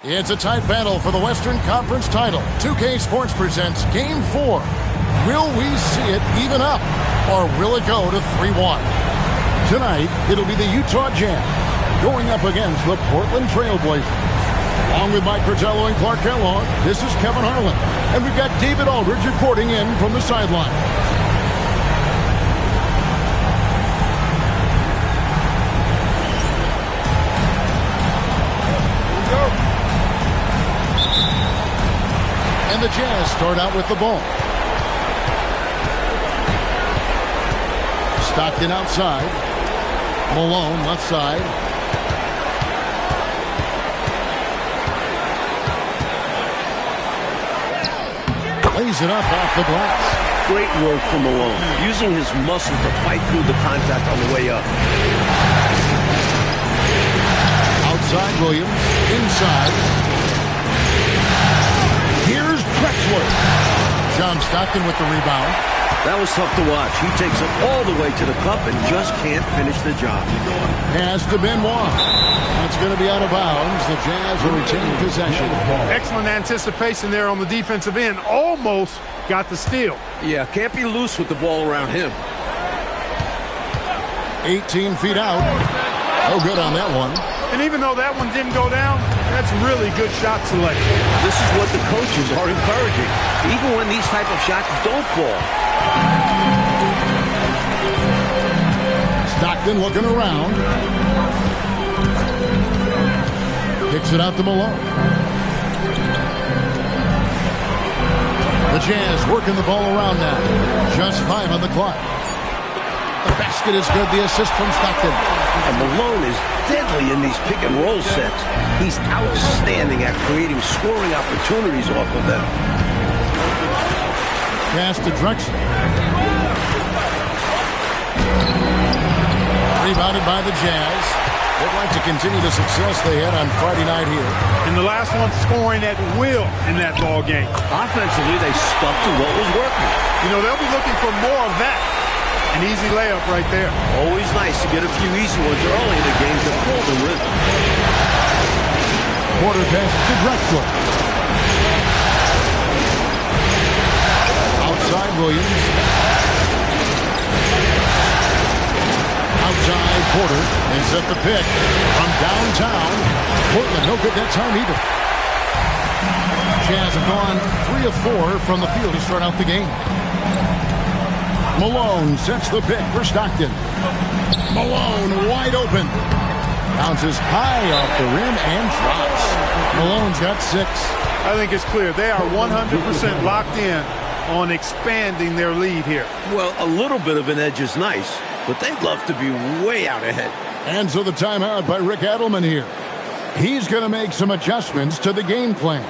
It's a tight battle for the Western Conference title. 2K Sports presents Game 4. Will we see it even up, or will it go to 3-1? Tonight, it'll be the Utah Jazz going up against the Portland Trailblazers. Along with Mike Fratello and Clark Kellogg, this is Kevin Harlan. And we've got David Aldridge reporting in from the sideline. And the Jazz start out with the ball. Stockton outside. Malone left side. Lays it up off the glass. Great work from Malone, using his muscle to fight through the contact on the way up. Outside Williams, inside. Here's Drexler. John Stockton with the rebound. That was tough to watch. He takes it all the way to the cup and just can't finish the job. Pass to Benoit. That's going to be out of bounds. The Jazz will retain possession. Excellent anticipation there on the defensive end. Almost got the steal. Yeah, can't be loose with the ball around him. 18 feet out. No good on that one. And even though that one didn't go down, that's really good shot selection. This is what the coaches are encouraging, even when these type of shots don't fall. Stockton looking around. Kicks it out to Malone. The Jazz working the ball around now. Just 5 on the clock. The basket is good. The assist from Stockton. And Malone is deadly in these pick and roll sets. He's outstanding at creating scoring opportunities off of them. Pass to Drexler. Rebounded by the Jazz. They'd like to continue the success they had on Friday night here. And the last one scoring at will in that ball game. Offensively, they stuck to what was working. You know, they'll be looking for more of that. An easy layup right there. Always nice to get a few easy ones early in the game to pull the rhythm. Quarter pass to Drexler. Outside Williams. Outside Porter. They set the pick from downtown. Portland no good that time either. Jazz have gone 3 of 4 from the field to start out the game. Malone sets the pick for Stockton. Malone wide open. Bounces high off the rim and drops. Malone's got 6. I think it's clear. They are 100% locked in on expanding their lead here. Well, a little bit of an edge is nice, but they'd love to be way out ahead. And so the timeout by Rick Adelman here. He's going to make some adjustments to the game plan.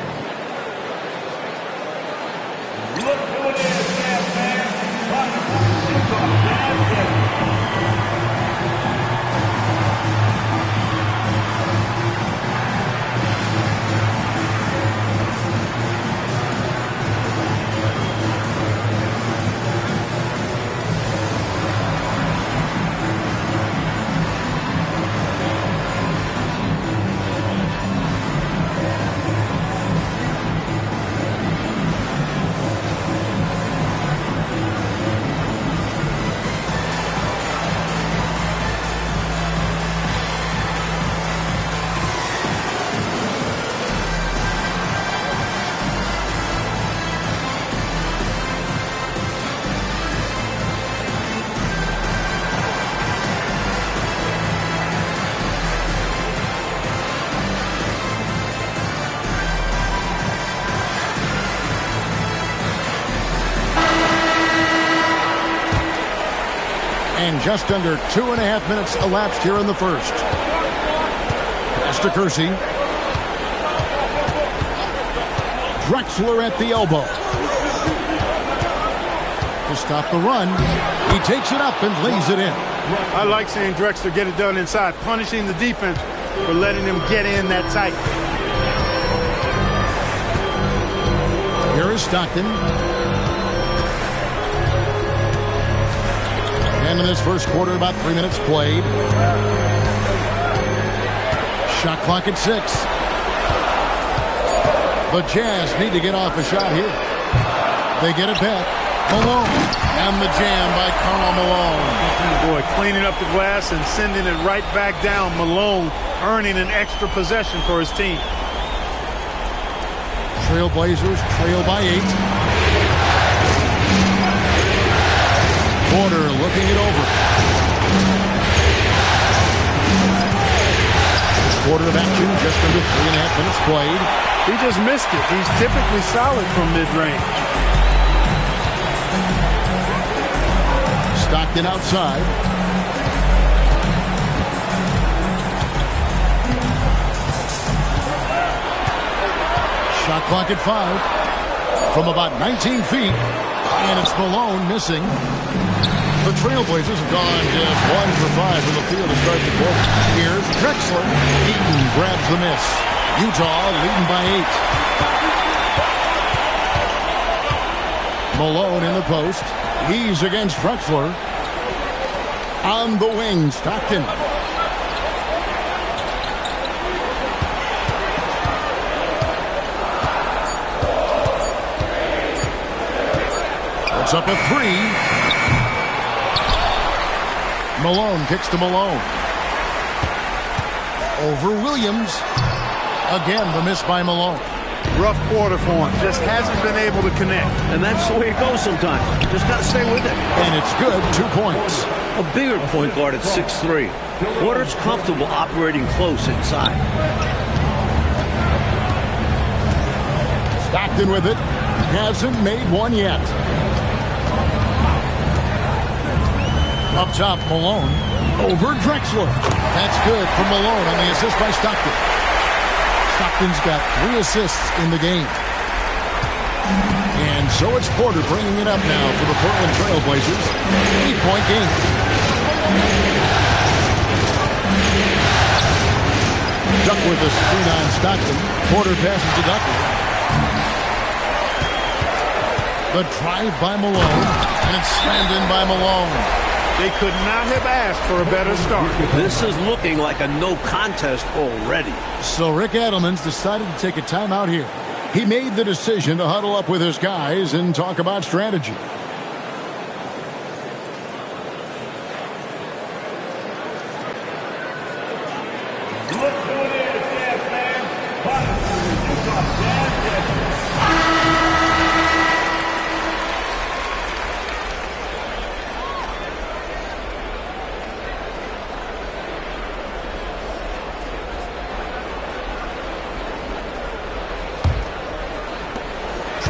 And just under 2.5 minutes elapsed here in the first. Pass to Kersey. Drexler at the elbow. To stop the run, he takes it up and lays it in. I like seeing Drexler get it done inside, punishing the defense for letting them get in that tight. Here is Stockton. And in this first quarter, about 3 minutes played. Shot clock at 6. The Jazz need to get off a shot here. They get it back. Malone. And the jam by Karl Malone. Boy, cleaning up the glass and sending it right back down. Malone earning an extra possession for his team. Trailblazers trail by 8. Porter looking it over. Quarter of action, just under 3.5 minutes played. He just missed it. He's typically solid from mid-range. Stockton outside. Shot clock at 5. From about 19 feet. And it's Malone missing. The Trailblazers have gone just 1 for 5 from the field to start the quarter. Here's Drexler. Eaton grabs the miss. Utah leading by 8. Malone in the post. He's against Drexler. On the wing, Stockton. It's up a 3. Malone kicks to Malone. Over Williams. Again, the miss by Malone. Rough quarter for him. Just hasn't been able to connect. And that's the way it goes sometimes. Just got to stay with it. And it's good. 2 points. A bigger point guard at 6'3". Porter's comfortable operating close inside. Stockton with it. Hasn't made one yet. Up top, Malone. Over Drexler. That's good for Malone on the assist by Stockton. Stockton's got 3 assists in the game. And so it's Porter bringing it up now for the Portland Trailblazers. 8-point game. Duckworth a screen on Stockton. Porter passes to Duckworth. The drive by Malone. And it's slammed in by Malone. They could not have asked for a better start. This is looking like a no contest already. So Rick Adelman's decided to take a timeout here. He made the decision to huddle up with his guys and talk about strategy.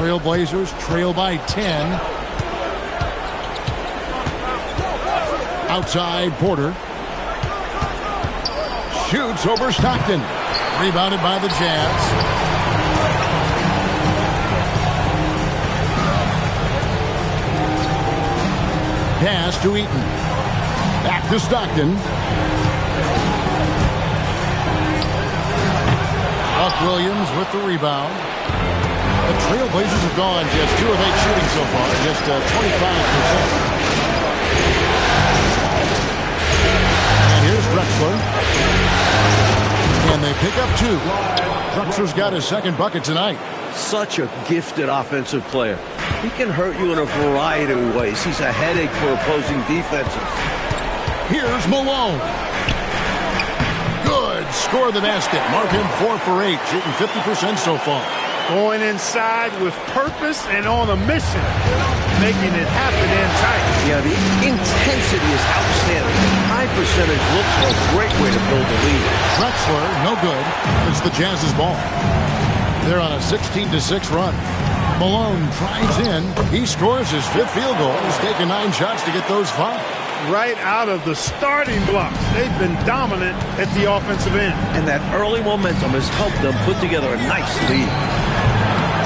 Trailblazers trail by 10. Outside, Porter. Shoots over Stockton. Rebounded by the Jazz. Pass to Eaton. Back to Stockton. Buck Williams with the rebound. The Trailblazers have gone just 2 of 8 shooting so far, just 25%. And here's Drexler. And they pick up 2. Drexler's got his second bucket tonight. Such a gifted offensive player. He can hurt you in a variety of ways. He's a headache for opposing defenses. Here's Malone. Good. Score the basket. Mark him 4 for 8, shooting 50% so far. Going inside with purpose and on a mission, making it happen in tight. Yeah, the intensity is outstanding. High percentage looks like a great way to build a lead. Drexler, no good. It's the Jazz's ball. They're on a 16-6 run. Malone drives in. He scores his 5th field goal. He's taken 9 shots to get those 5. Right out of the starting blocks. They've been dominant at the offensive end. And that early momentum has helped them put together a nice lead.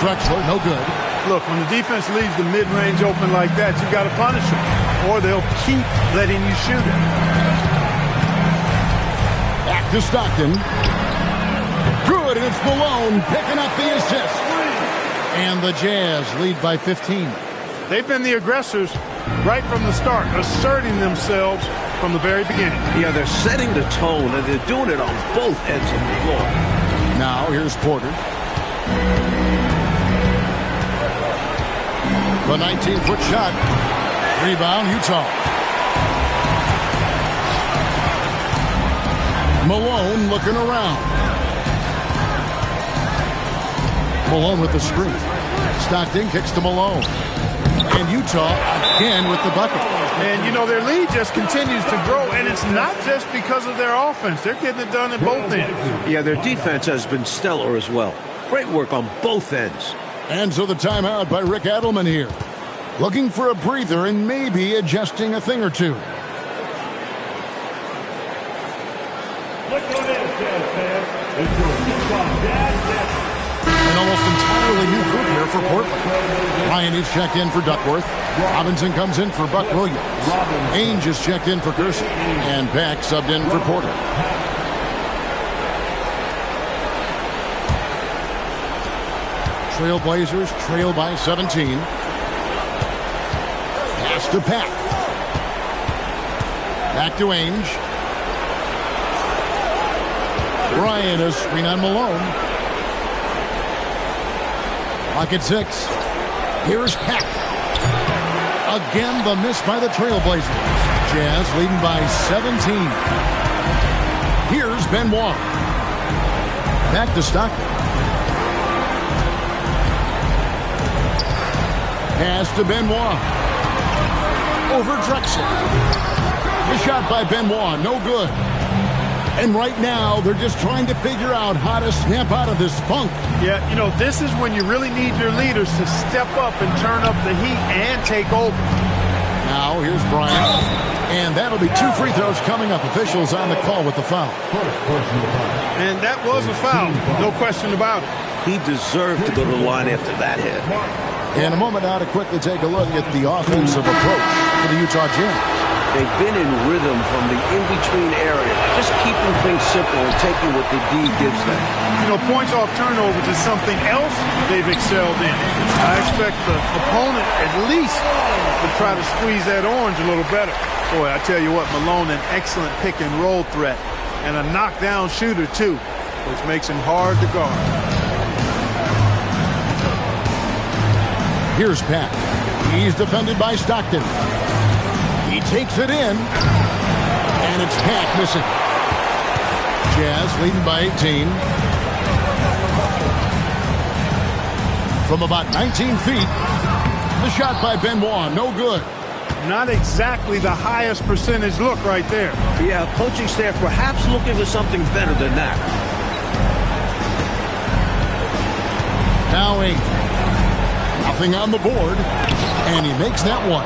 Drexler, no good. Look, when the defense leaves the mid-range open like that, you've got to punish them, or they'll keep letting you shoot it. Back to Stockton. Good, and it's Malone picking up the assist. And the Jazz lead by 15. They've been the aggressors right from the start, asserting themselves from the very beginning. Yeah, they're setting the tone, and they're doing it on both ends of the floor. Now, here's Porter. The 19-foot shot. Rebound, Utah. Malone looking around. Malone with the screen. Stockton kicks to Malone. And Utah again with the bucket. And, you know, their lead just continues to grow, and it's not just because of their offense. They're getting it done at both ends. Yeah, their defense has been stellar as well. Great work on both ends. And so the timeout by Rick Adelman here. Looking for a breather and maybe adjusting a thing or two. An almost entirely new group here for Portland. Ryan is checked in for Duckworth. Robinson comes in for Buck Williams. Ainge is checked in for Gerson. And Beck subbed in for Porter. Trailblazers trail by 17. Pass to Pack. Back to Ainge. Bryant is screen on Malone. Clock at 6. Here's Pack. Again, the miss by the Trailblazers. Jazz leading by 17. Here's Benoit. Back to Stockton. Pass to Benoit. Over Drexel. The shot by Benoit, no good. And right now, they're just trying to figure out how to snap out of this funk. Yeah, you know, this is when you really need your leaders to step up and turn up the heat and take over. Now, here's Bryant. And that'll be 2 free throws coming up. Officials on the call with the foul. And that was a foul, no question about it. He deserved to go to the line after that hit. In a moment now to quickly take a look at the offensive approach for the Utah Jazz. They've been in rhythm from the in-between area, just keeping things simple and taking what the D gives them. You know, points off turnovers is something else they've excelled in. I expect the opponent at least to try to squeeze that orange a little better. Boy, I tell you what, Malone, an excellent pick-and-roll threat and a knockdown shooter, too, which makes him hard to guard. Here's Pat. He's defended by Stockton. He takes it in. And it's Pat missing. Jazz leading by 18. From about 19 feet. The shot by Benoit, no good. Not exactly the highest percentage look right there. Yeah, coaching staff perhaps looking for something better than that. Now 8. Nothing on the board, and he makes that one.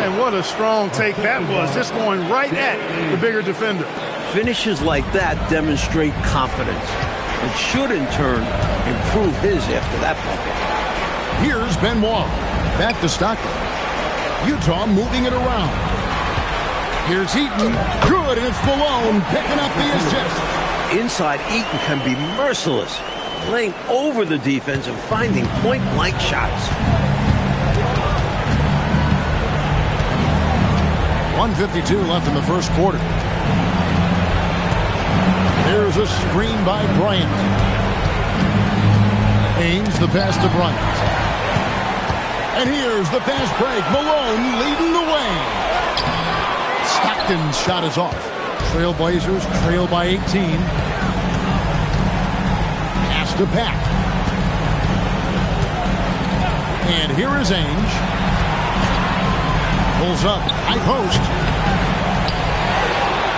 And what a strong take that was, just going right at the bigger defender. Finishes like that demonstrate confidence and should, in turn, improve his after that bucket. Here's Benoit. Back to Stockton. Utah moving it around. Here's Eaton. Good, and it's Malone picking up the assist. Inside, Eaton can be merciless, laying over the defense and finding point-blank shots. 1:52 left in the first quarter. There's a screen by Bryant. Ainge the pass to Bryant. And here's the fast break. Malone leading the way. Stockton's shot is off. Trailblazers trail by 18. Pass to Pack. And here is Ainge. Pulls up. High post.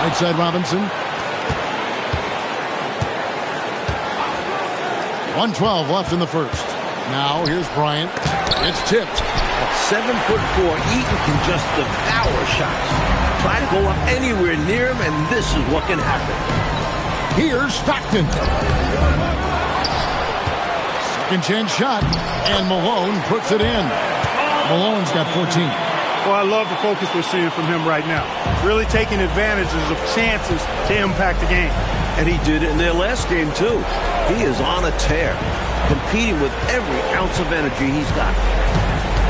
Right side Robinson. 1:12 left in the first. Now here's Bryant. It's tipped. At 7'4", Eaton can just devour shots. Try to go up anywhere near him, and this is what can happen. Here's Stockton. Second chance shot, and Malone puts it in. Malone's got 14. Well, I love the focus we're seeing from him right now. Really taking advantages of chances to impact the game. And he did it in their last game, too. He is on a tear, competing with every ounce of energy he's got.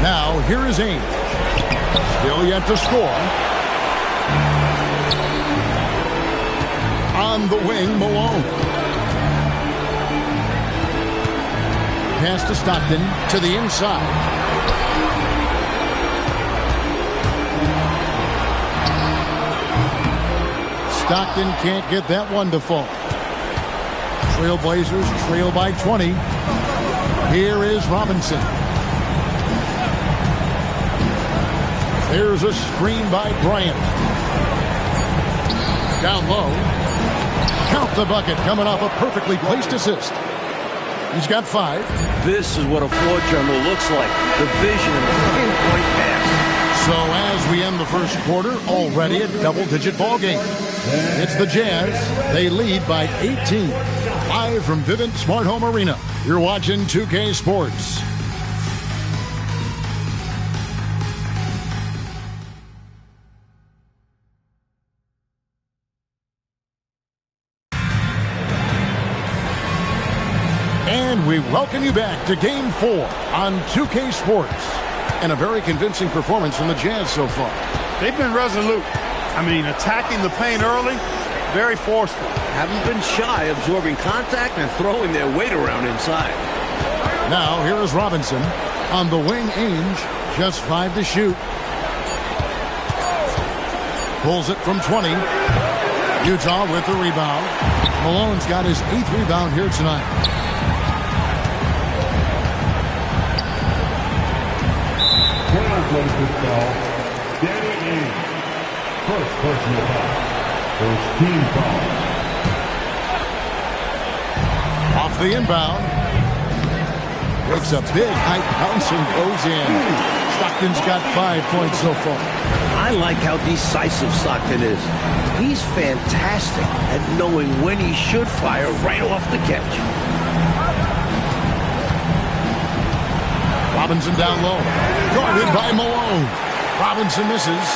Now, here is Ainge. Still yet to score. On the wing, Malone. pass to Stockton to the inside. Stockton can't get that one to fall. Trailblazers trail by 20. Here is Robinson. There's a screen by Bryant. Down low. Count the bucket, coming off a perfectly placed assist. He's got 5. This is what a floor general looks like. The vision and the pinpoint pass. So as we end the first quarter, already a double-digit ball game. It's the Jazz. They lead by 18. Live from Vivint Smart Home Arena. You're watching 2K Sports. And we welcome you back to Game 4 on 2K Sports. And a very convincing performance from the Jazz so far. They've been resolute. I mean, attacking the paint early, very forceful. Haven't been shy, absorbing contact and throwing their weight around inside. Now, here is Robinson. On the wing, Ainge, just 5 to shoot. Pulls it from 20. Utah with the rebound. Malone's got his 8th rebound here tonight. Danny Ainge. First personal foul. First team foul. Off the inbound. Makes a big high bounce and goes in. Stockton's got 5 points so far. I like how decisive Stockton is. He's fantastic at knowing when he should fire right off the catch. Robinson down low. Guarded by Malone. Robinson misses.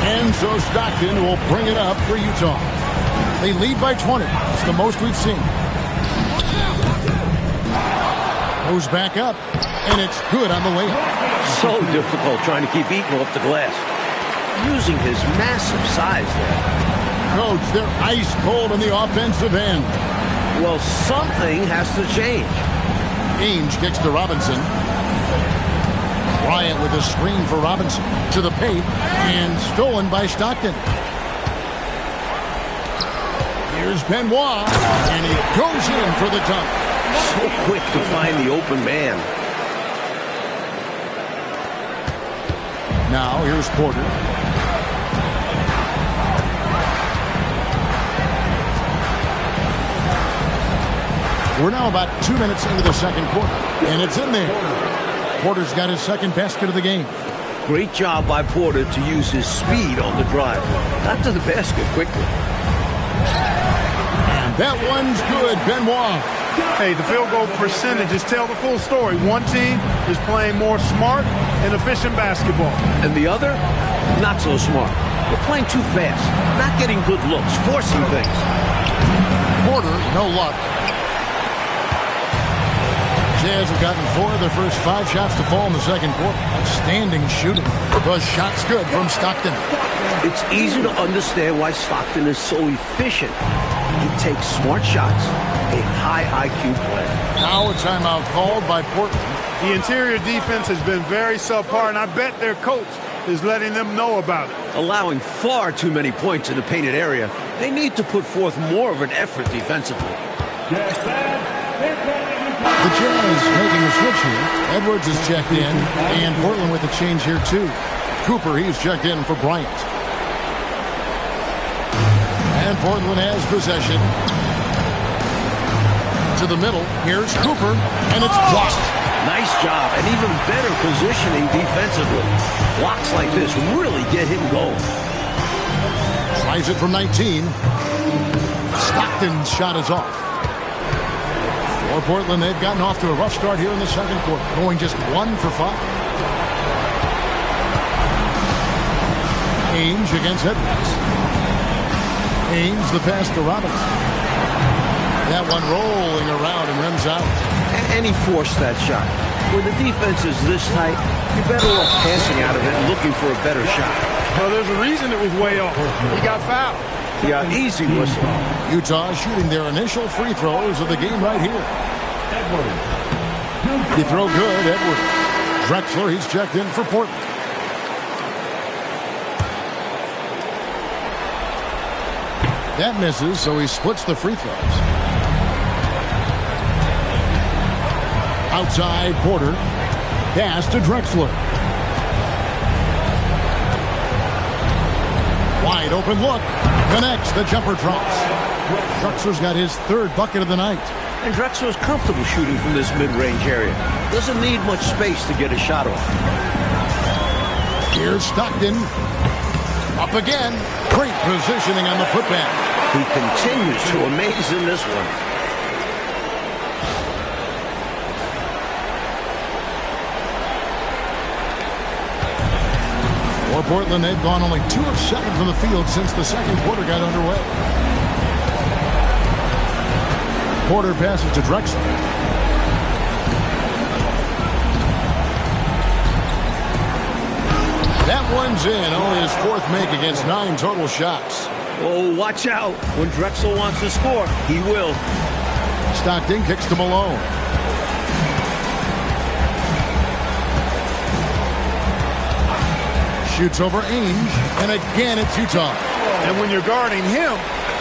And so Stockton will bring it up for Utah. They lead by 20. It's the most we've seen. Goes back up. And it's good on the layup. So difficult trying to keep Eaton off the glass. Using his massive size there. Coach, they're ice cold on the offensive end. Well, something has to change. Ainge kicks to Robinson. Bryant with a screen for Robinson. To the paint. And stolen by Stockton. Here's Benoit. And he goes in for the dunk. So quick to find the open man. Now here's Porter. We're now about 2 minutes into the second quarter. And it's in there. Porter's got his second basket of the game. Great job by Porter to use his speed on the drive. Got to the basket quickly. And that one's good, Benoit. Hey, the field goal percentages tell the full story. One team is playing more smart and efficient basketball. And the other, not so smart. They're playing too fast. Not getting good looks. Forcing things. Porter, no luck. Jazz have gotten 4 of their first 5 shots to fall in the second quarter. Outstanding shooting. The shot's good from Stockton. It's easy to understand why Stockton is so efficient. He takes smart shots, a high IQ player. Now a timeout called by Portland. The interior defense has been very subpar, and I bet their coach is letting them know about it. Allowing far too many points in the painted area, they need to put forth more of an effort defensively. The Jazz making a switch here. Edwards is checked in, and Portland with a change here too. Cooper, he's checked in for Bryant. And Portland has possession. To the middle, here's Cooper, and it's blocked. Nice job, and even better positioning defensively. Blocks like this really get him going. Tries it from 19. Stockton's shot is off. For Portland, they've gotten off to a rough start here in the second quarter, going just 1 for 5. Ainge against Edwards. Ainge the pass to Robinson. That one rolling around and rims out. And he forced that shot. When the defense is this tight, you're better off passing out of it and looking for a better shot. Well, there's a reason it was way off. He got fouled. Yeah, easy whistle. Utah shooting their initial free throws of the game right here. You throw good, Edwards. Drexler, he's checked in for Portland. That misses, so he splits the free throws. Outside, Porter. Pass to Drexler. Wide open look. Connects. The jumper drops. Drexler's got his third bucket of the night. And Drexler's comfortable shooting from this mid-range area. Doesn't need much space to get a shot off. Here's Stockton. Up again. Great positioning on the putback. He continues to amaze in this one. For Portland, they've gone only 2 of 7 from the field since the second quarter got underway. Porter passes to Drexler. That one's in. Only his 4th make against 9 total shots. Oh, watch out. When Drexler wants to score, he will. Stockton kicks to Malone. Shoots over Ainge, and again it's Utah. And when you're guarding him,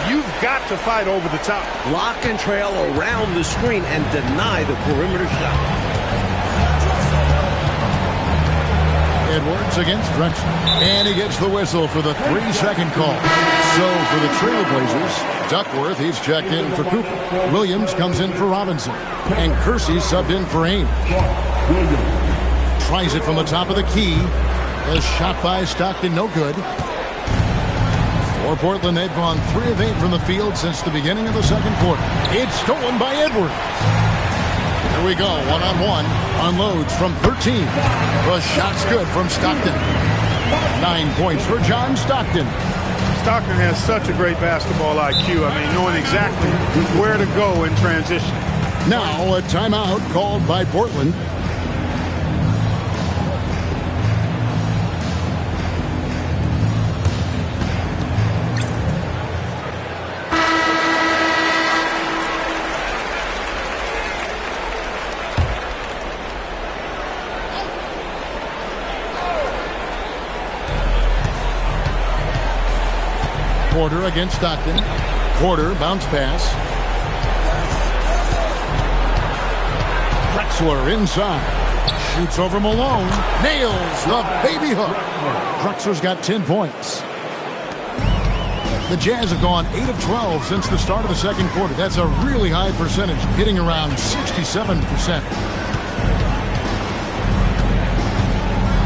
you've got to fight over the top. Lock and trail around the screen and deny the perimeter shot. Edwards against Drexler. And he gets the whistle for the 3-second call. So for the Trailblazers, Duckworth, he's checked in for Cooper. Williams comes in for Robinson. And Kersey subbed in for Ainge. Tries it from the top of the key. A shot by Stockton, no good. For Portland, they've gone 3 of 8 from the field since the beginning of the second quarter. It's stolen by Edwards. Here we go, one-on-one. Unloads from 13. The shot's good from Stockton. 9 points for John Stockton. Stockton has such a great basketball IQ. I mean, knowing exactly where to go in transition. Now a timeout called by Portland. Porter against Stockton. Porter, bounce pass. Drexler inside. Shoots over Malone. Nails the baby hook. Drexler's got 10 points. The Jazz have gone 8 of 12 since the start of the second quarter. That's a really high percentage, hitting around 67%.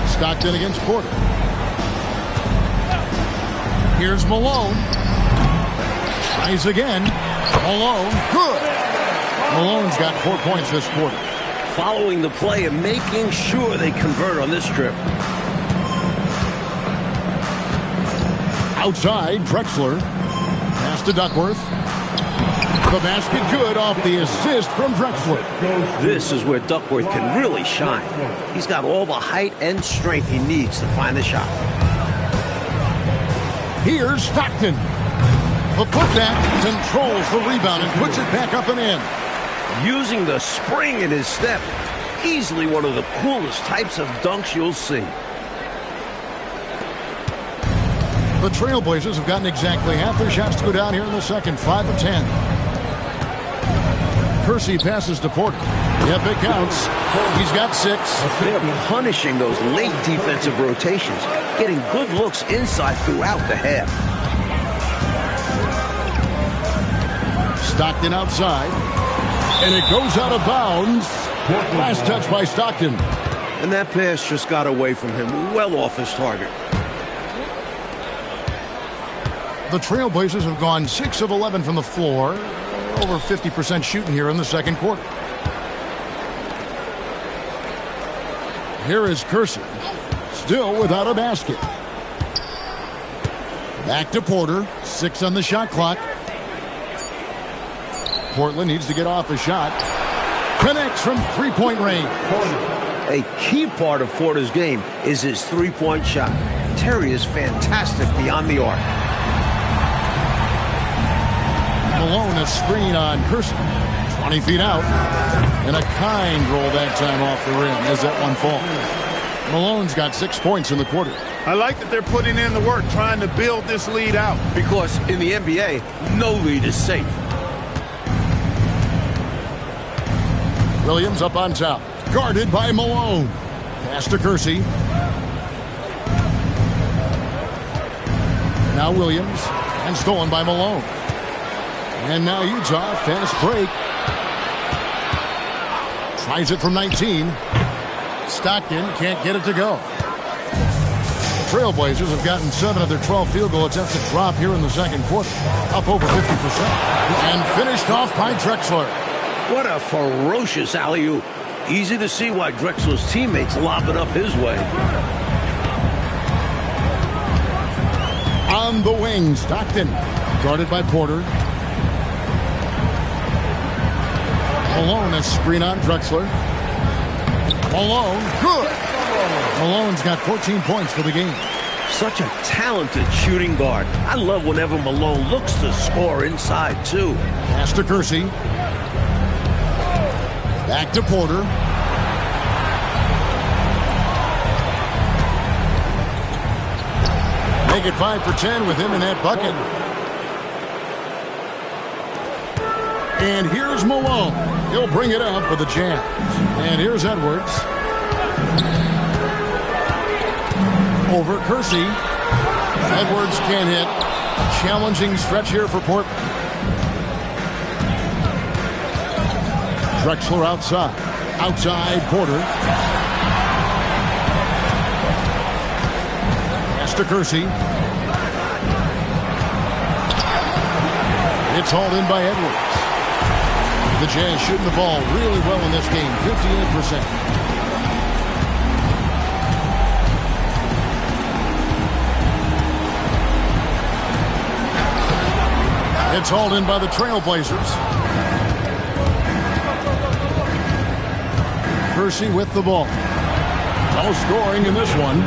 Stockton against Porter. Here's Malone. Tries again. Malone, good. Malone's got 4 points this quarter. Following the play and making sure they convert on this trip. Outside, Drexler. Pass to Duckworth. The basket good off the assist from Drexler. This is where Duckworth can really shine. He's got all the height and strength he needs to find the shot. Here's Stockton. The putback controls the rebound and puts it back up and in. Using the spring in his step. Easily one of the coolest types of dunks you'll see. The Trailblazers have gotten exactly half their shots to go down here in the second. 5 of 10. Kersey passes to Porter. Yep, it counts. He's got 6. They're punishing those late defensive rotations, getting good looks inside throughout the half. Stockton outside. And it goes out of bounds. Last touch by Stockton. And that pass just got away from him, well off his target. The Trailblazers have gone 6 of 11 from the floor. Over 50% shooting here in the second quarter. Here is Kersey. Still without a basket. Back to Porter. 6 on the shot clock. Portland needs to get off a shot. Connects from three-point range. A key part of Porter's game is his three-point shot. Terry is fantastic beyond the arc. Malone, a screen on Kersey. 20 feet out. And a kind roll that time off the rim as that one falls. Malone's got 6 points in the quarter. I like that they're putting in the work, trying to build this lead out. Because in the NBA, no lead is safe. Williams up on top. Guarded by Malone. Pass to Kersey. Now Williams. And stolen by Malone. And now Utah. Fast break. Tries it from 19. Stockton can't get it to go. Trailblazers have gotten 7 of their 12 field goal attempts to drop here in the second quarter. Up over 50%. And finished off by Drexler. What a ferocious alley-oop. Easy to see why Drexler's teammates lob it up his way. On the wing, Stockton. Guarded by Porter. Malone, a screen on Drexler. Malone, good. Malone's got 14 points for the game. Such a talented shooting guard. I love whenever Malone looks to score inside, too. Pass to Kersey. Back to Porter. Make it 5 for 10 with him in that bucket. And here's Malone. He'll bring it up for the Jazz. And here's Edwards. Over Kersey. Edwards can't hit. A challenging stretch here for Portland. Drexler outside. Outside Porter. Pass to Kersey. It's hauled in by Edwards. The Jazz shooting the ball really well in this game. 58%. It's hauled in by the Trailblazers. Kersey with the ball. No scoring in this one.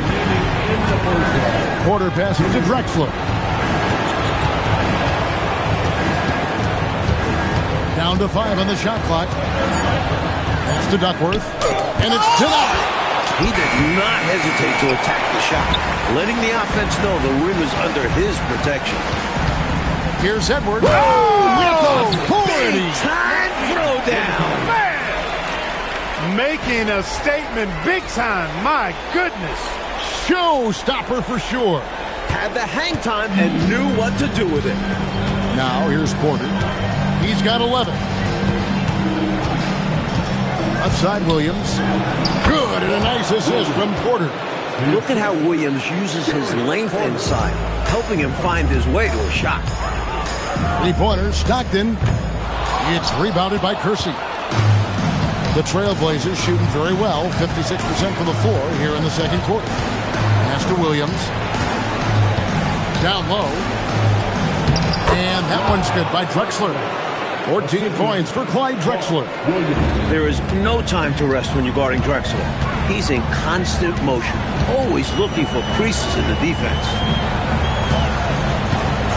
Porter passes to Drexler. Down to 5 on the shot clock. Pass to Duckworth. And it's denied. He did not hesitate to attack the shot, letting the offense know the rim is under his protection. Here's Edwards. Oh, big time throwdown. Man! Making a statement big time. My goodness. Showstopper for sure. Had the hang time and knew what to do with it. Now here's Porter. He's got 11. Outside Williams. Good, and a nice assist from Porter. Look at how Williams uses his length inside, helping him find his way to a shot. Three-pointer, Stockton. It's rebounded by Kersey. The Trailblazers shooting very well, 56% from the floor here in the second quarter. Pass to Williams. Down low. And that one's good by Drexler. 14 points for Clyde Drexler. There is no time to rest when you're guarding Drexler. He's in constant motion, always looking for creases in the defense.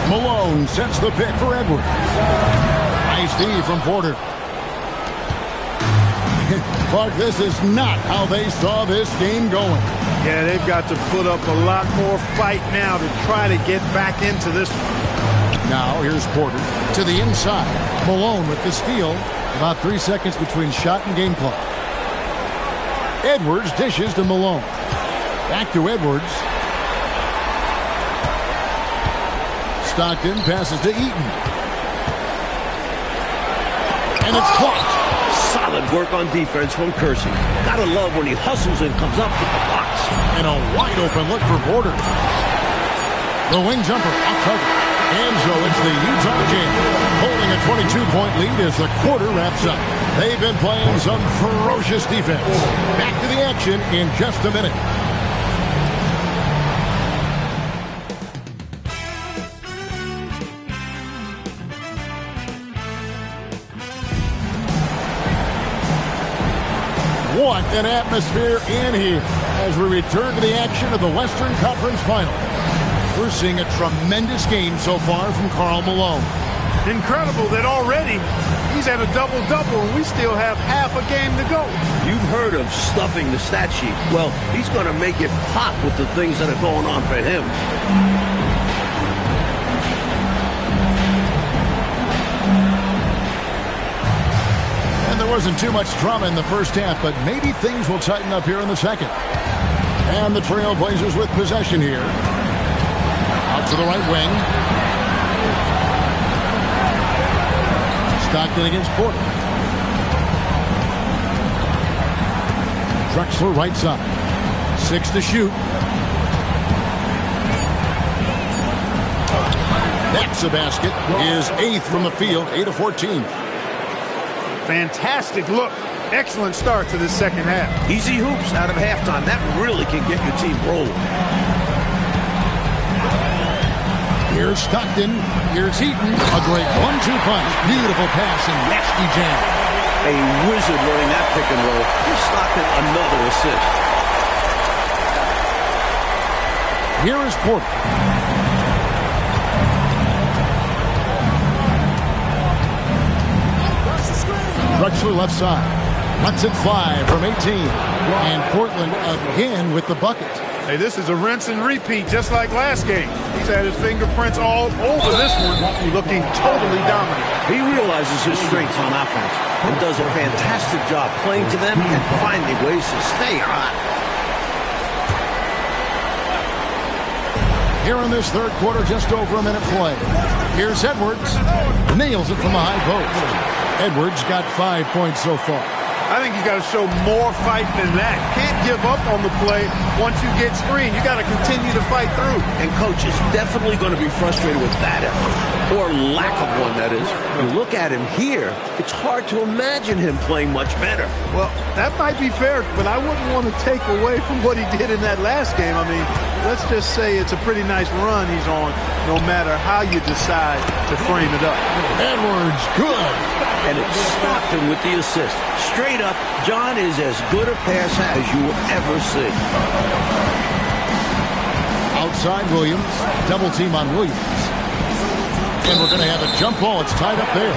Malone sets the pick for Edwards. Nice D from Porter. Clark, this is not how they saw this game going. Yeah, they've got to put up a lot more fight now to try to get back into this one. Now here's Porter to the inside. Malone with the steal. About 3 seconds between shot and game clock. Edwards dishes to Malone. Back to Edwards. Stockton passes to Eaton. And it's caught. Solid work on defense from Kersey. Gotta love when he hustles and comes up with the box. And a wide open look for Porter. The wing jumper off target. And so it's the Utah Jazz holding a 22-point lead as the quarter wraps up. They've been playing some ferocious defense. Back to the action in just a minute. What an atmosphere in here as we return to the action of the Western Conference Final. We're seeing a tremendous game so far from Karl Malone. Incredible that already he's at a double-double and we still have half a game to go. You've heard of stuffing the stat sheet. Well, he's going to make it pop with the things that are going on for him. And there wasn't too much drama in the first half, but maybe things will tighten up here in the second. And the Trailblazers with possession here. Out to the right wing. Stockton against Porter. Drexler right side. 6 to shoot. That's a basket. His 8th from the field. 8 of 14. Fantastic look. Excellent start to this second half. Easy hoops out of halftime. That really can get your team rolling. Here's Stockton. Here's Heaton. A great 1-2 punch. Beautiful pass and nasty jam. A wizard running that pick and roll. Here's Stockton another assist. Here is Porter. Drexler left side. Lets it fly from 18. And Portland again with the bucket. Hey, this is a rinse and repeat just like last game. He's had his fingerprints all over this one, looking totally dominant. He realizes his strengths on offense and does a fantastic job playing to them and finding ways to stay hot. Here in this third quarter, just over a minute play. Here's Edwards. Nails it from the high post. Edwards got 5 points so far. I think he's got to show more fight than that. Can't give up on the play once you get screened. You got to continue to fight through. And coach is definitely going to be frustrated with that effort, or lack of one, that is. You look at him here, it's hard to imagine him playing much better. Well, that might be fair, but I wouldn't want to take away from what he did in that last game. I mean, let's just say it's a pretty nice run he's on, no matter how you decide to frame it up. Edwards, good. And it's Stockton with the assist. Straight up, John is as good a passer as you will ever see. Outside Williams. Double team on Williams. And we're going to have a jump ball. It's tied up there.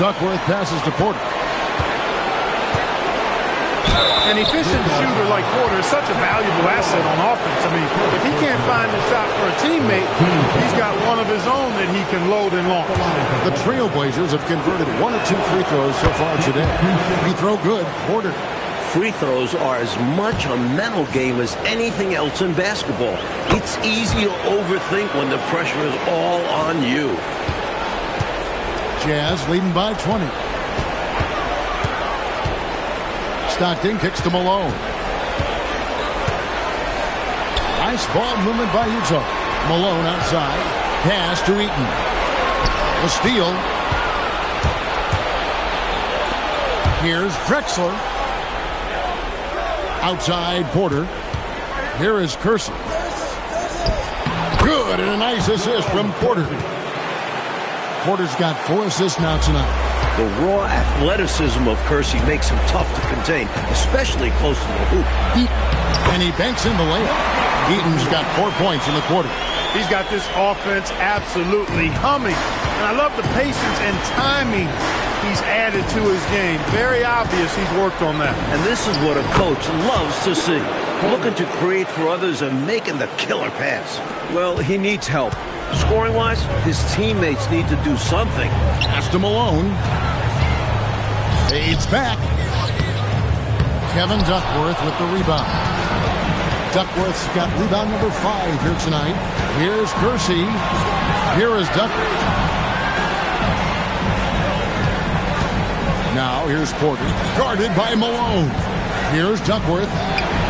Duckworth passes to Porter. An efficient shooter like Porter is such a valuable asset on offense. I mean, if he can't find a shot for a teammate, he's got one of his own that he can load and launch. The Trailblazers have converted 1 of 2 free throws so far today. Free throw good, Porter. Free throws are as much a mental game as anything else in basketball. It's easy to overthink when the pressure is all on you. Jazz leading by 20. Stockton kicks to Malone. Nice ball movement by Utah. Malone outside. Pass to Eaton. The steal. Here's Drexler. Outside Porter. Here is Kersey. Good, and a nice assist from Porter. Porter's got 4 assists now tonight. The raw athleticism of Kersey makes him tough to contain, especially close to the hoop. And he banks in the layup. Eaton's got 4 points in the quarter. He's got this offense absolutely humming. And I love the patience and timing he's added to his game. Very obvious he's worked on that. And this is what a coach loves to see. Looking to create for others and making the killer pass. Well, he needs help. Scoring-wise, his teammates need to do something. Pass to Malone. Fades back. Kevin Duckworth with the rebound. Duckworth's got rebound number 5 here tonight. Here's Kersey. Here is Duckworth. Now here's Porter. Guarded by Malone. Here's Duckworth.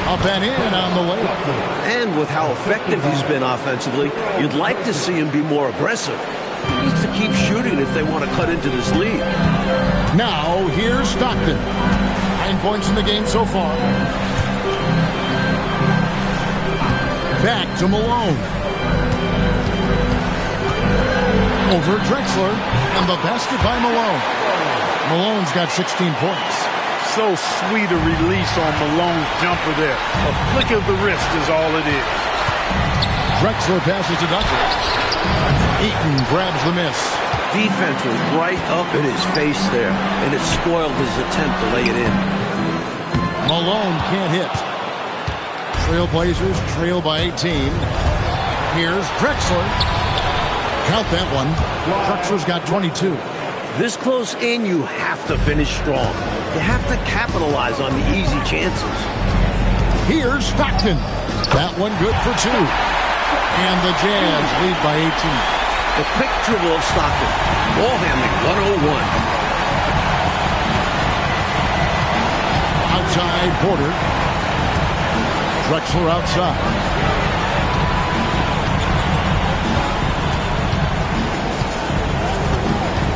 Up and in on the layup. And with how effective he's been offensively, you'd like to see him be more aggressive. He needs to keep shooting if they want to cut into this lead. Now here's Stockton. 9 points in the game so far. Back to Malone. Over Drexler. And the basket by Malone. Malone's got 16 points. So sweet a release on Malone's jumper there. A flick of the wrist is all it is. Drexler passes to Douglas. Eaton grabs the miss. Defense was right up in his face there, and it spoiled his attempt to lay it in. Malone can't hit. Trailblazers trail by 18. Here's Drexler. Count that one. Drexler's got 22. This close in, you have to finish strong. You have to capitalize on the easy chances. Here's Stockton. That one good for 2. And the Jazz lead by 18. The quick dribble of Stockton. Ball handling 101. Outside Porter. Drexler outside.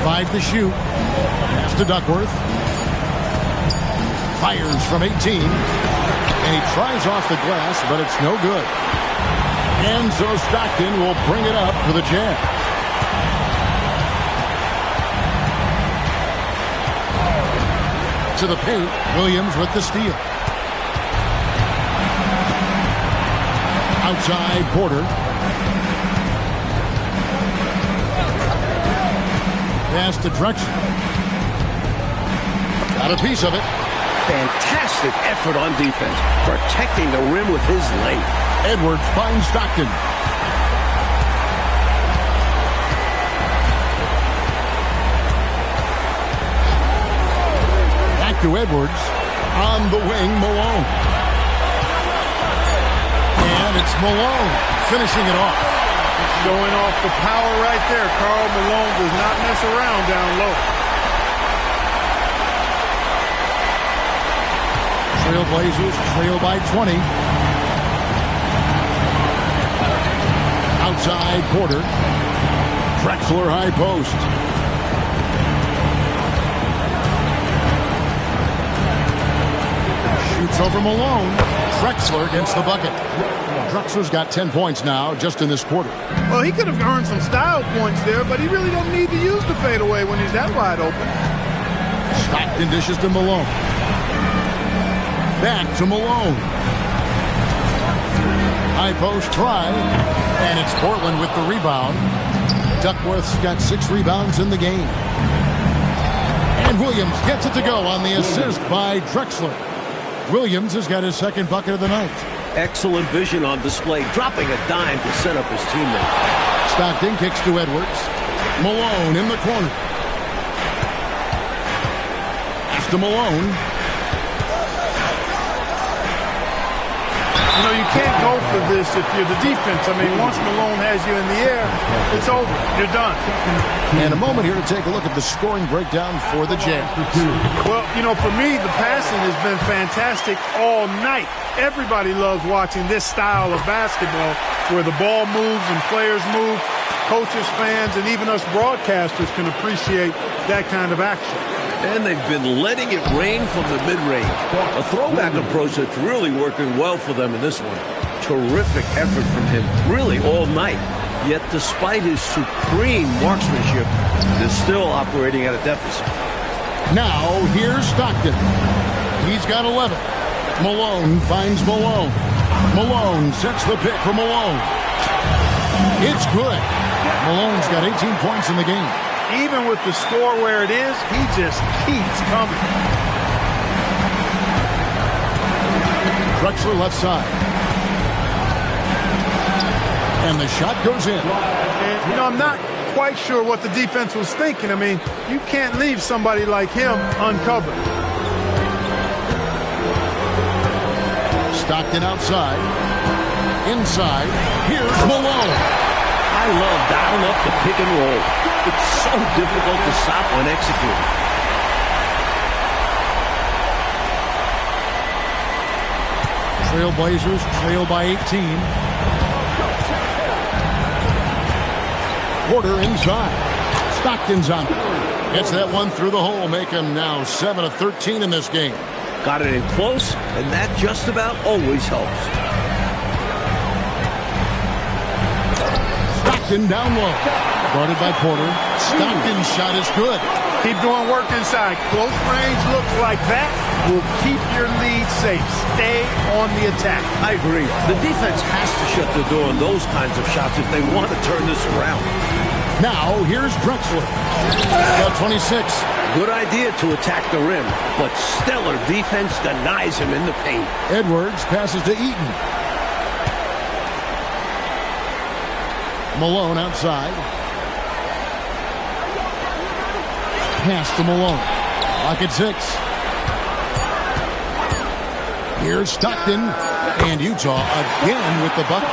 Five to shoot. Pass to Duckworth. Fires from 18. And he tries off the glass, but it's no good. And so Stockton will bring it up for the Jazz. To the paint. Williams with the steal. Outside Porter. Pass to Drexler. Got a piece of it. Fantastic effort on defense, protecting the rim with his length. Edwards finds Stockton. Back to Edwards. On the wing, Malone. And it's Malone finishing it off. Showing off the power right there. Karl Malone does not mess around down low. Trailblazers trail by 20. Outside Porter. Drexler high post. Shoots over Malone. Drexler gets the bucket. Drexler's got 10 points now just in this quarter. Well, he could have earned some style points there, but he really don't need to use the fadeaway when he's that wide open. Stockton dishes to Malone. Back to Malone. High post try. And it's Portland with the rebound. Duckworth's got 6 rebounds in the game. And Williams gets it to go on the assist by Drexler. Williams has got his second bucket of the night. Excellent vision on display, dropping a dime to set up his teammate. Stockton kicks to Edwards. Malone in the corner. Pass to Malone. You know, you can't go for this if you're the defense. I mean, once Malone has you in the air, it's over. You're done. And a moment here to take a look at the scoring breakdown for the Jazz. Well, you know, for me, the passing has been fantastic all night. Everybody loves watching this style of basketball where the ball moves and players move. Coaches, fans, and even us broadcasters can appreciate that kind of action. And they've been letting it rain from the mid-range. A throwback approach that's really working well for them in this one. Terrific effort from him, really all night. Yet despite his supreme marksmanship, they're still operating at a deficit. Now, here's Stockton. He's got 11. Malone finds Malone. Malone sets the pick for Malone. It's good. Malone's got 18 points in the game. Even with the score where it is, he just keeps coming. Drexler left side. And the shot goes in. And, you know, I'm not quite sure what the defense was thinking. I mean, you can't leave somebody like him uncovered. Stockton outside. Inside. Here's Malone. I love dialing up the pick and roll. It's so difficult to stop when executed. Trailblazers trail by 18. Porter inside. Stockton's on it. Gets that one through the hole, make him now 7 of 13 in this game. Got it in close, and that just about always helps. Stockton down low. Guarded by Porter. Stockton's shot is good. Keep doing work inside. Close range looks like that will keep your lead safe. Stay on the attack. I agree. The defense has to shut the door on those kinds of shots if they want to turn this around. Now, here's Drexler. About 26. Good idea to attack the rim, but stellar defense denies him in the paint. Edwards passes to Eaton. Malone outside. Pass to Malone. Lock at 6. Here's Stockton. And Utah again with the bucket.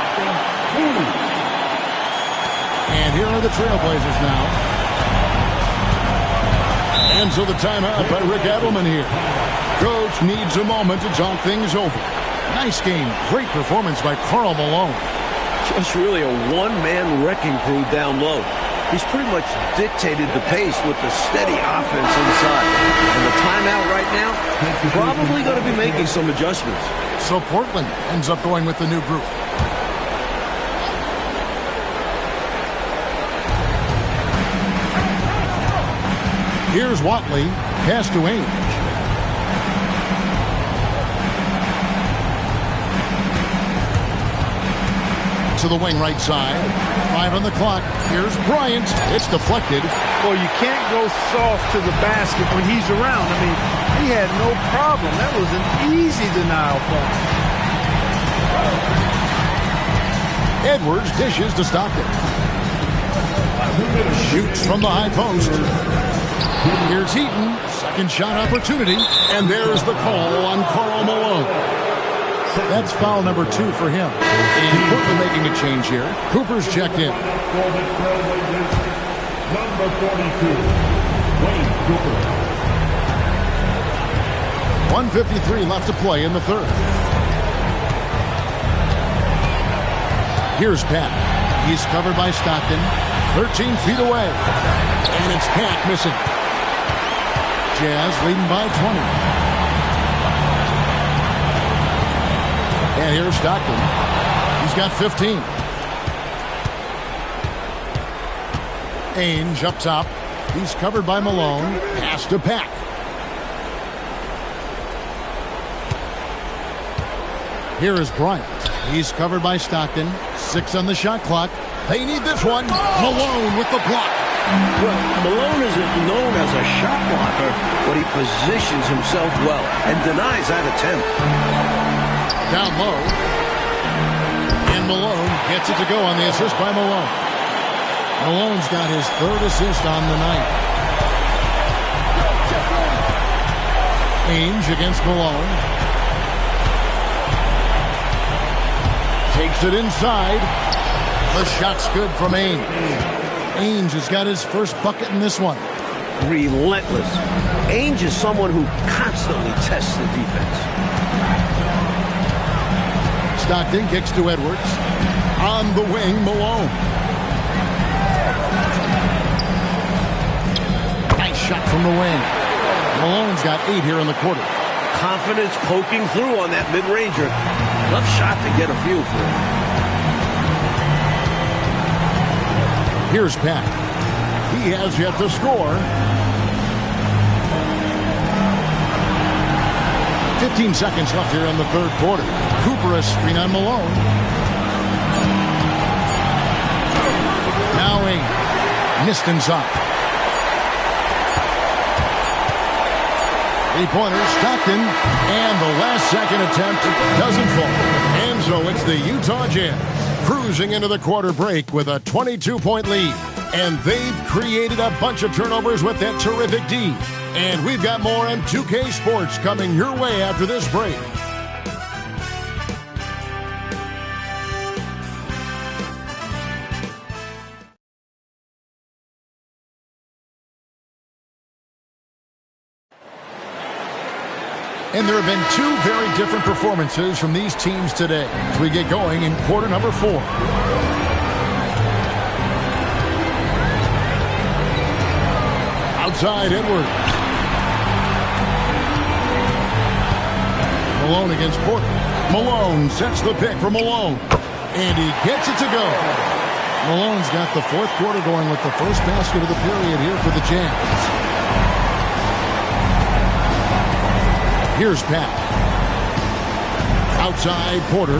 And here are the Trailblazers now. And so the timeout by Rick Adelman here. Coach needs a moment to talk things over. Nice game. Great performance by Karl Malone. Just really a one-man wrecking crew down low. He's pretty much dictated the pace with the steady offense inside. And the timeout right now, probably going to be making some adjustments. So Portland ends up going with the new group. Here's Watley. Pass to Ainge. To the wing right side. 5 on the clock. Here's Bryant. It's deflected. Well, you can't go soft to the basket when he's around. I mean, he had no problem. That was an easy denial for him. Edwards dishes to Stockton. Shoots from the high post. Here's Heaton. Second shot opportunity. And there's the call on Karl Malone. That's foul number 2 for him. And Portland making a change here. Cooper's checked in. Number 42, Wayne Cooper. 1:53 left to play in the third. Here's Pat. He's covered by Stockton. 13 feet away. And it's Pat missing. Jazz leading by 20. And here's Stockton. He's got 15. Ainge up top. He's covered by Malone. Pass to Pack. Here is Bryant. He's covered by Stockton. 6 on the shot clock. They need this one. Malone with the block. Well, Malone isn't known as a shot blocker, but he positions himself well and denies that attempt. Down low. And Malone gets it to go on the assist by Malone. Malone's got his 3rd assist on the night. Ainge against Malone. Takes it inside. The shot's good from Ainge. Ainge has got his first bucket in this one. Relentless. Ainge is someone who constantly tests the defense. Stockton kicks to Edwards. On the wing, Malone. Nice shot from the wing. Malone's got 8 here in the quarter. Confidence poking through on that mid-ranger. Tough shot to get a feel for it. Here's Pat. He has yet to score. 15 seconds left here in the third quarter. Cooper a screen on Malone. Now Ainge. Missed inside. 3-pointer, Stockton. And the last second attempt doesn't fall. And so it's the Utah Jazz cruising into the quarter break with a 22-point lead. And they've created a bunch of turnovers with that terrific D. And we've got more on 2K Sports coming your way after this break. And there have been 2 very different performances from these teams today as we get going in quarter number 4. Outside Edwards. Malone against Portland. Malone sets the pick for Malone. And he gets it to go. Malone's got the fourth quarter going with the first basket of the period here for the Jazz. Here's Pat. Outside Porter.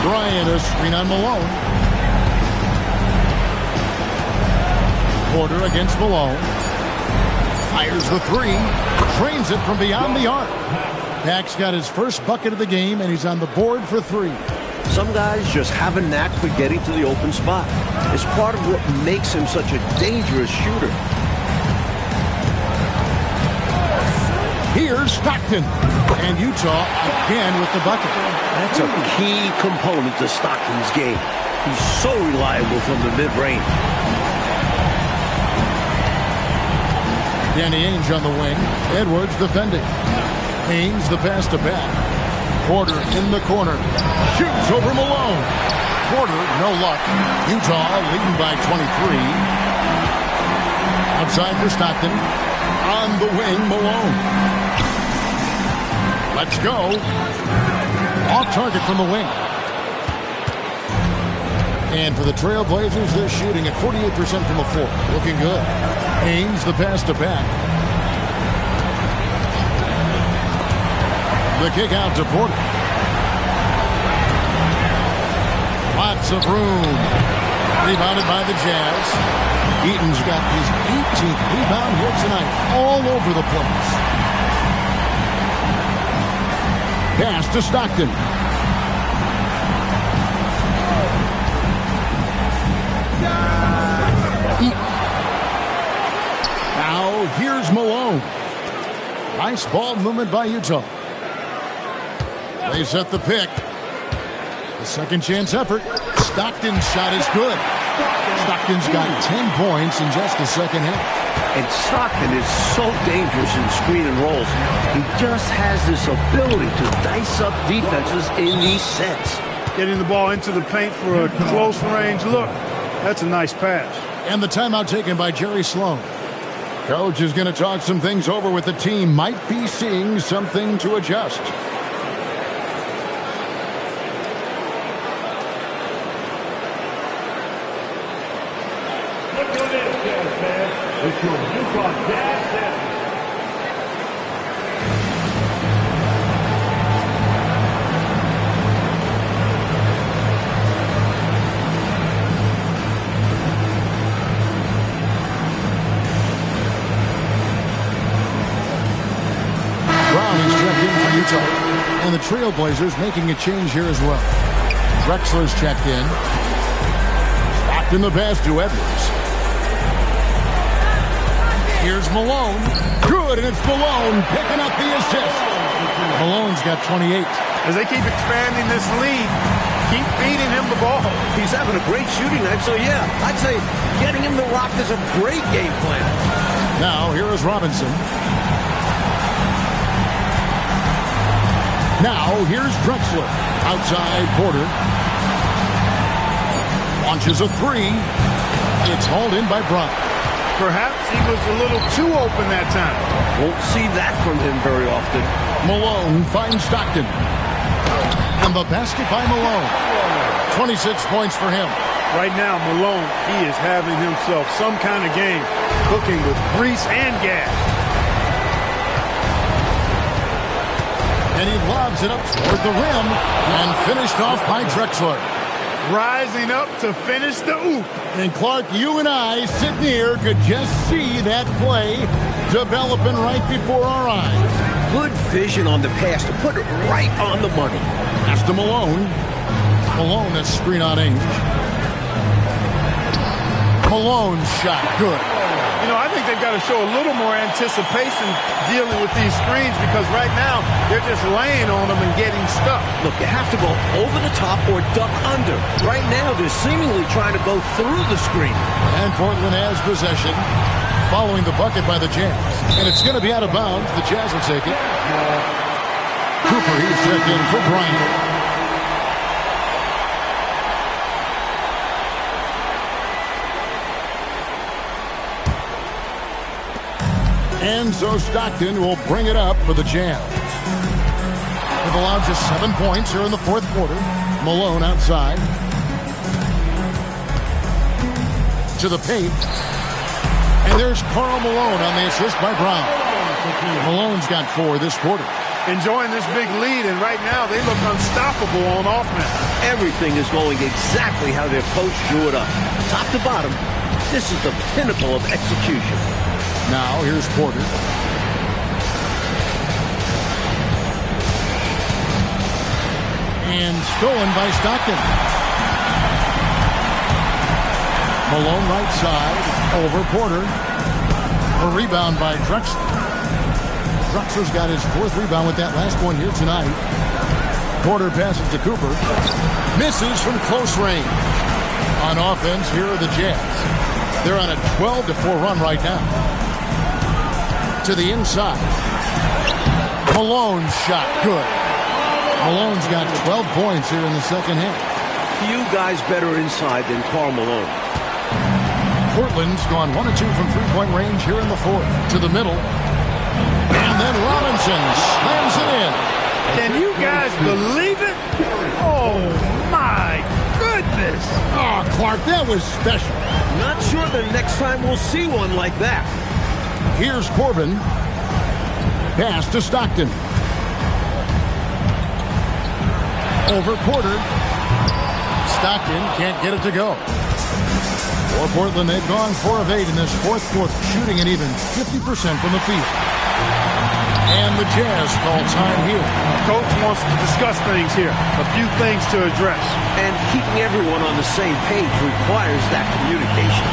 Bryant, a screen on Malone. Porter against Malone. Fires the three. Trains it from beyond the arc. Pack's got his first bucket of the game, and he's on the board for three. Some guys just have a knack for getting to the open spot. It's part of what makes him such a dangerous shooter. Here's Stockton. And Utah again with the bucket. That's a key component to Stockton's game. He's so reliable from the mid-range. Danny Ainge on the wing. Edwards defending. Ainge the pass to Pat. Porter in the corner. Shoots over Malone. Porter, no luck. Utah leading by 23. Outside for Stockton. On the wing, Malone. Let's go. Off target from the wing. And for the Trailblazers, they're shooting at 48% from the floor. Looking good. Ainge the pass to Pat. The kick out to Porter. Lots of room. Rebounded by the Jazz. Eaton's got his 18th rebound here tonight. All over the place. Pass to Stockton. Now here's Malone. Nice ball movement by Utah. They set the pick. The second chance effort. Stockton's shot is good. Stockton's got 10 points in just the second half. And Stockton is so dangerous in screen and rolls. He just has this ability to dice up defenses in these sets. Getting the ball into the paint for a close range look. That's a nice pass. And the timeout taken by Jerry Sloan. Coach is going to talk some things over with the team. Might be seeing something to adjust. It's your Utah Jazz. Brown is checked in for Utah. And the Trailblazers making a change here as well. Drexler's checked in. Stockton the pass to Edwards. Here's Malone. Good, and it's Malone picking up the assist. Malone's got 28. As they keep expanding this lead, keep feeding him the ball. He's having a great shooting night, so yeah, I'd say getting him the rock is a great game plan. Now, here is Robinson. Now, here's Drexler. Outside Porter. Launches a three. It's hauled in by Brown. Perhaps he was a little too open that time. Won't see that from him very often. Malone finds Stockton. And the basket by Malone. 26 points for him. Right now, Malone, he is having himself some kind of game, cooking with grease and gas. And he lobs it up toward the rim and finished off by Drexler. Rising up to finish the oop. And Clark, you and I sitting here could just see that play developing right before our eyes. Good vision on the pass to put it right on the money. Pass to Malone. Malone, a screen on Ainge. Malone's shot, good. You know, I think they've got to show a little more anticipation dealing with these screens because right now they're just laying on them and getting stuck. Look, you have to go over the top or duck under. Right now they're seemingly trying to go through the screen. And Portland has possession following the bucket by the Jazz. And it's going to be out of bounds. The Jazz will take it. Cooper, he's checked in for Bryant. And so Stockton will bring it up for the Jazz. They've allowed just 7 points here in the fourth quarter. Malone outside. To the paint. And there's Karl Malone on the assist by Brown. Malone's got 4 this quarter. Enjoying this big lead, and right now they look unstoppable on offense. Everything is going exactly how their coach drew it up. Top to bottom, this is the pinnacle of execution. Now here's Porter. And stolen by Stockton. Malone right side, over Porter. A rebound by Drexler. Drexler's got his 4th rebound with that last one here tonight. Porter passes to Cooper. Misses from close range. On offense, here are the Jazz. They're on a 12-4 run right now. To the inside. Malone's shot, good. Malone's got 12 points here in the second half. Few guys better inside than Karl Malone. Portland's gone 1 of 2 from three-point range here in the 4th. To the middle. And then Robinson slams it in. Can you guys believe it? Oh, my goodness. Oh, Clark, that was special. Not sure the next time we'll see one like that. Here's Corbin. Pass to Stockton. Over Porter. Stockton can't get it to go. For Portland, they've gone 4 of 8 in this 4th quarter, shooting an even 50% from the field. And the Jazz call time here. Coach wants to discuss things here. A few things to address. And keeping everyone on the same page requires that communication.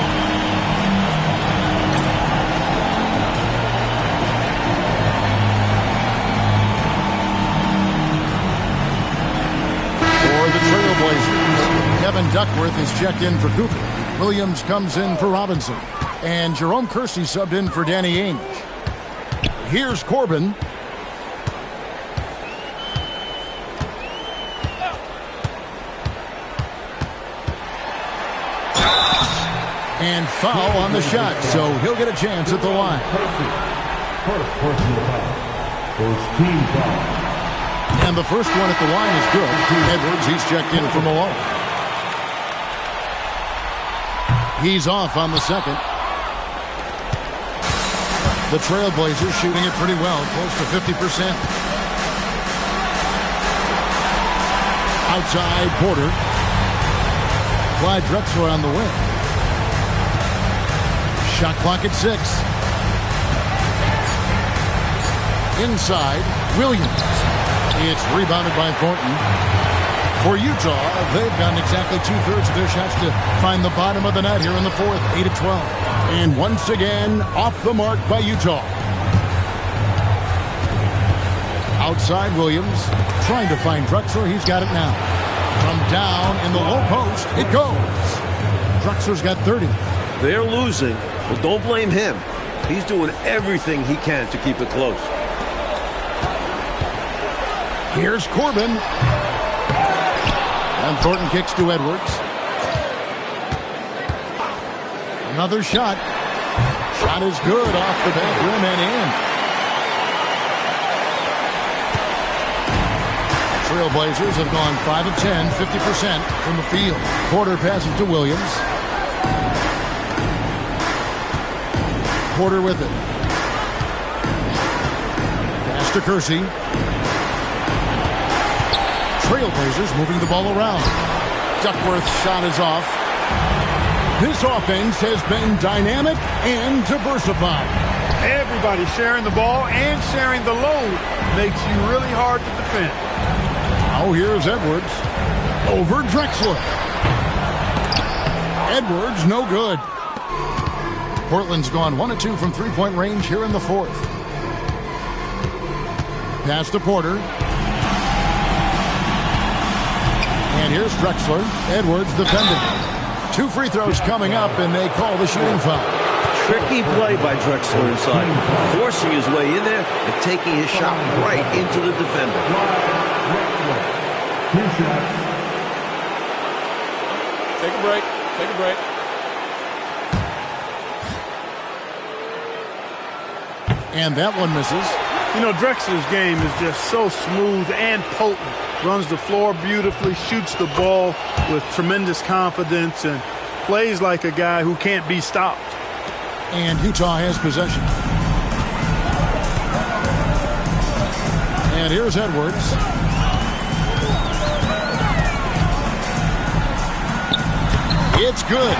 For the Trailblazers, Kevin Duckworth is checked in for Cooper. Williams comes in for Robinson. And Jerome Kersey subbed in for Danny Ainge. Here's Corbin. And foul on the shot, so he'll get a chance at the line. First personal foul. First team foul. And the first one at the line is good. Edwards, he's checked in for Malone. He's off on the second. The Trailblazers shooting it pretty well, close to 50%. Outside, Porter. Clyde Drexler on the wing. Shot clock at 6. Inside, Williams. It's rebounded by Thornton. For Utah, they've gotten exactly 2/3 of their shots to find the bottom of the net here in the 4th, 8 of 12. And once again, off the mark by Utah. Outside Williams, trying to find Drexler. He's got it now. From down in the low post, it goes. Drexler's got 30. They're losing, but don't blame him. He's doing everything he can to keep it close. Here's Corbin. And Thornton kicks to Edwards. Another shot. Shot is good off the back rim and in. Trailblazers have gone 5 of 10, 50% from the field. Porter passes to Williams. Porter with it. Pass to Kersey. Trailblazers moving the ball around. Duckworth's shot is off. This offense has been dynamic and diversified. Everybody sharing the ball and sharing the load makes you really hard to defend. Now here's Edwards. Over Drexler. Edwards, no good. Portland's gone 1 of 2 from three-point range here in the 4th. Pass to Porter. And here's Drexler. Edwards defending. 2 free throws coming up, and they call the shooting foul. Tricky play by Drexler inside, forcing his way in there and taking his shot right into the defender. 2 shots. Take a break. Take a break. And that one misses. You know, Drexler's game is just so smooth and potent. Runs the floor beautifully, shoots the ball with tremendous confidence, and plays like a guy who can't be stopped. And Utah has possession. And here's Edwards. It's good.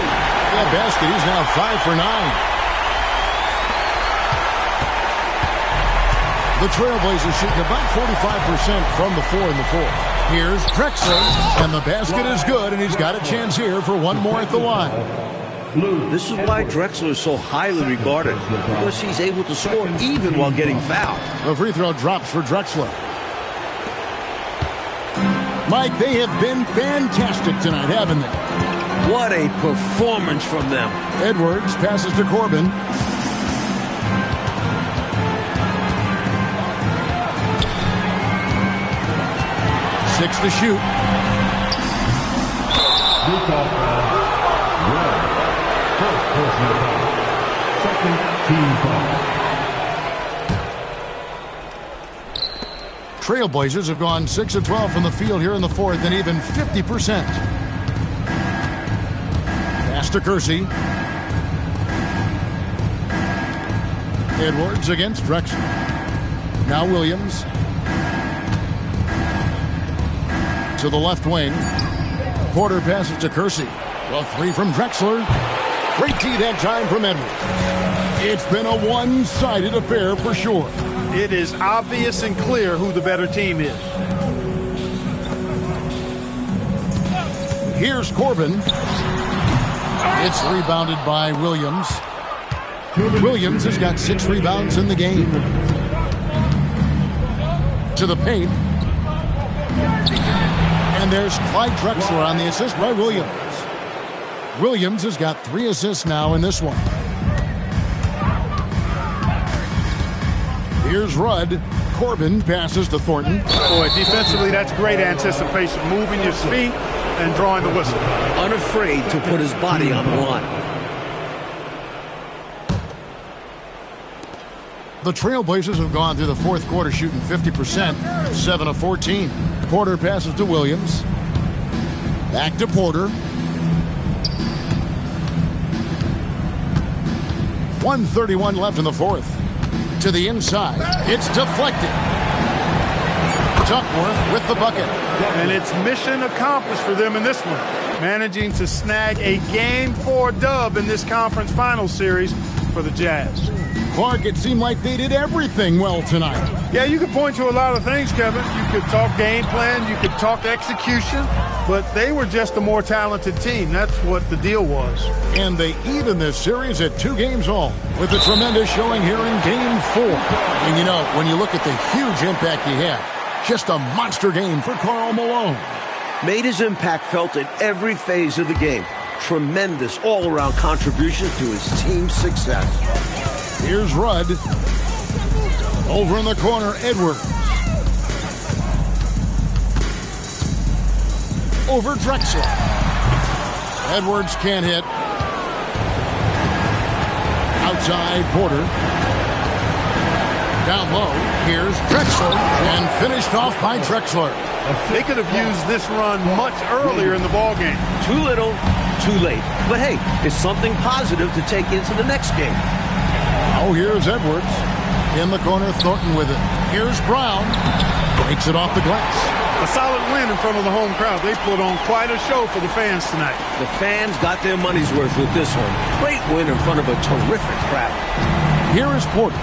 That basket, he's now 5 for 9. The Trailblazers shooting about 45% from the floor in the fourth. Here's Drexler, and the basket is good, and he's got a chance here for one more at the line. This is why Drexler is so highly regarded, because he's able to score even while getting fouled. The free throw drops for Drexler. Mike, they have been fantastic tonight, haven't they? What a performance from them. Edwards passes to Corbin. Six to shoot. Utah foul. Red. First personal foul. Second team foul. Trailblazers have gone 6 of 12 from the field here in the fourth and even 50%. Pass to Kersey. Edwards against Drexler. Now Williams. To the left wing. Porter passes to Kersey. A three from Drexler. Great D that time from Edwards. It's been a one-sided affair for sure. It is obvious and clear who the better team is. Here's Corbin. It's rebounded by Williams. Williams has got 6 rebounds in the game. To the paint. And there's Clyde Drexler on the assist by Williams. Williams has got 3 assists now in this one. Here's Rudd. Corbin passes to Thornton. Boy, defensively, that's great anticipation. Moving your feet and drawing the whistle. Unafraid to put his body on the line. The Trailblazers have gone through the fourth quarter shooting 50%, 7 of 14. Porter passes to Williams. Back to Porter. 1:31 left in the fourth. To the inside. It's deflected. Duckworth with the bucket. And it's mission accomplished for them in this one. Managing to snag a Game 4 dub in this conference final series for the Jazz. Clark, it seemed like they did everything well tonight. Yeah, you could point to a lot of things, Kevin. You could talk game plan, you could talk execution, but they were just a more talented team. That's what the deal was. And they even this series at 2 games all with a tremendous showing here in Game 4. And you know, when you look at the huge impact he had, just a monster game for Karl Malone. Made his impact felt in every phase of the game. Tremendous all-around contribution to his team's success. Here's Rudd. Over in the corner, Edwards. Over Drexler. Edwards can't hit. Outside, Porter. Down low, here's Drexler. And finished off by Drexler. They could have used this run much earlier in the ballgame. Too little, too late. But hey, it's something positive to take into the next game. Oh, here's Edwards. In the corner, Thornton with it. Here's Brown. Breaks it off the glass. A solid win in front of the home crowd. They put on quite a show for the fans tonight. The fans got their money's worth with this one. Great win in front of a terrific crowd. Here is Porter.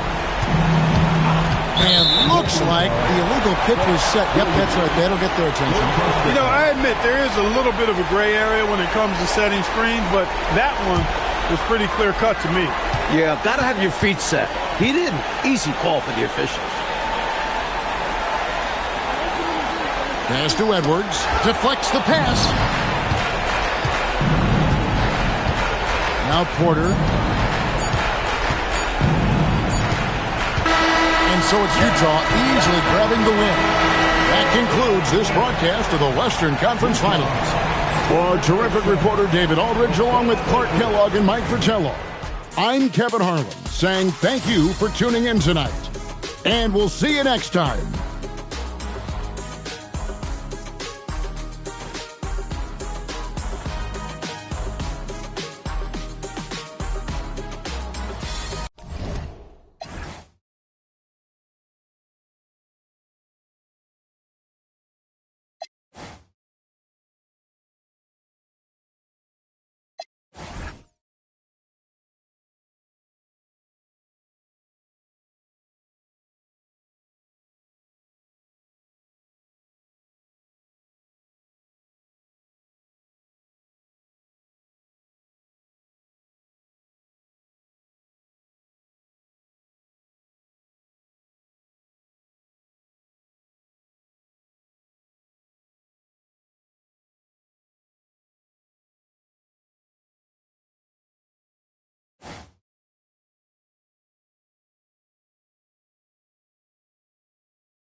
And looks like the illegal pitch was set. Yep, that's right. That'll get their attention. You know, I admit there is a little bit of a gray area when it comes to setting screens, but that one was pretty clear cut to me. Yeah, gotta have your feet set. He didn't. Easy call for the officials. Pass to Edwards. Deflects the pass. Now Porter. And so it's Utah easily grabbing the win. That concludes this broadcast of the Western Conference Finals. For our terrific reporter David Aldridge, along with Clark Kellogg and Mike Fratello, I'm Kevin Harlan saying thank you for tuning in tonight. And we'll see you next time